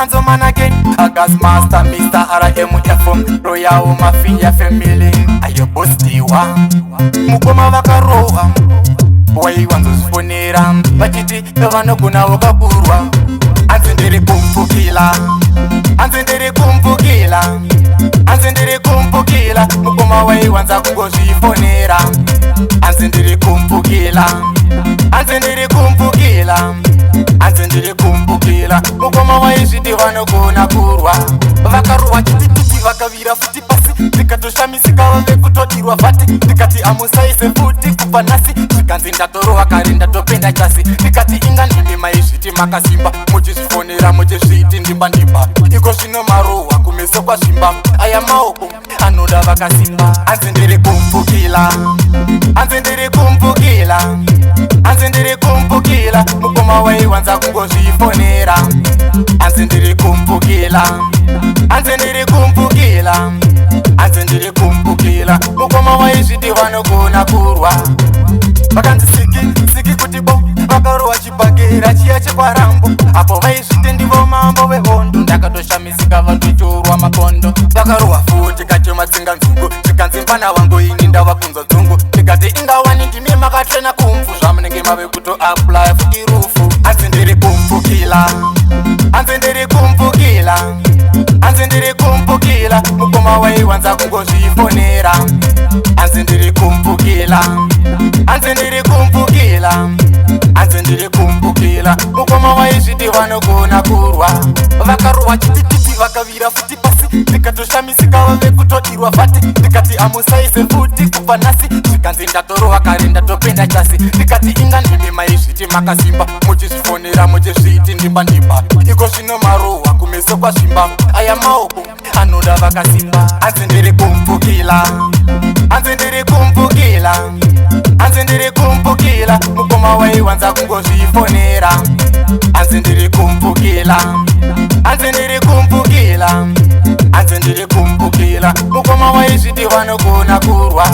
Manzo man again, Agas Master, Mr. RMF, Royal Mafia Family. Ayo Bostiwa, Mukoma Vakaroa. Wai wanzo sifonera, Bachiti, Yavano Kuna Wakaburwa. Anzendere kumpukila, Anzendere kumpukila, Anzendere kumpukila. Mukoma wai wanza kungozifonera. Anzendere kumpukila, Anzendere kumpukila, Anzendere kumpukila. Mukoma waizviti vanogona kurwa. Vakarowa chitititi vakavira futi pasi. Tikatoshamisika vave kutodirwa vati. Tikati amusaise futi kubva nhasi. Zvikanzi ndatorowa kare ndatopenda chasi. Tikati inga ndimi maizviti makasimba. Muchizvifonera muchizviti ndimba ndimba. Iko zvino marohwa kumeso kwazvimba. Aya maoko anoda vakasimba. Anzendere kumpukila, Anzendere kumpukila, Anzendere kumpukila. Mukoma waiwanza kungozvifonera. Anzendere kumpukila, Anzendere kumpukila, Anzendere kumpukila. Mukoma waizviti vanogona kurwa. Vakanzi siki kuti bo, vakarowa chibhagera chiya chekwarambo. Apo vaizviti ndivo mambo vehondo. Ndakatoshamisika vandochorwa makondo. Vakarowa futi kachema tsinga nzungu. Zvikanzi mpana wangu ini ndavakunzwa dzungu. Ndikati ingawani ndimi makatrena kumfu. Zvamunenge mave kuto apply futi rufu. Anzendere kumpukila, Anzendere kumpukila, Anzendere kumpukila. Mukoma waiwanza kungozvifonera. Anzendere kumpukila, Anzendere kumpukila, Anzendere kumpukila. Mukoma waizviti vanogona kurwa. Vakarowa chitititi vakavira futi pasi. Tikatoshamisika vave kutodirwa vati. Tikati amusaise futi kubva nhasi. Zvikanzi ndatorowa kare ndatopenda chasi. Tikati inga ndimi maizviti makasimba. Muchizvifonera muchizviti ndimba ndimba. Iko zvino marohwa kumeso kwazvimba. Aya maoko anoda vakasimba. Anzendere kumpukila, Anzendere kumpukila, Anzendere kumpukila. Mukoma waiwanza kungozvifonera. Anzendere kumpukila, Anzendere kumpukila, Anzendere kumpukila. Mukoma waizviti vanogona kurwa.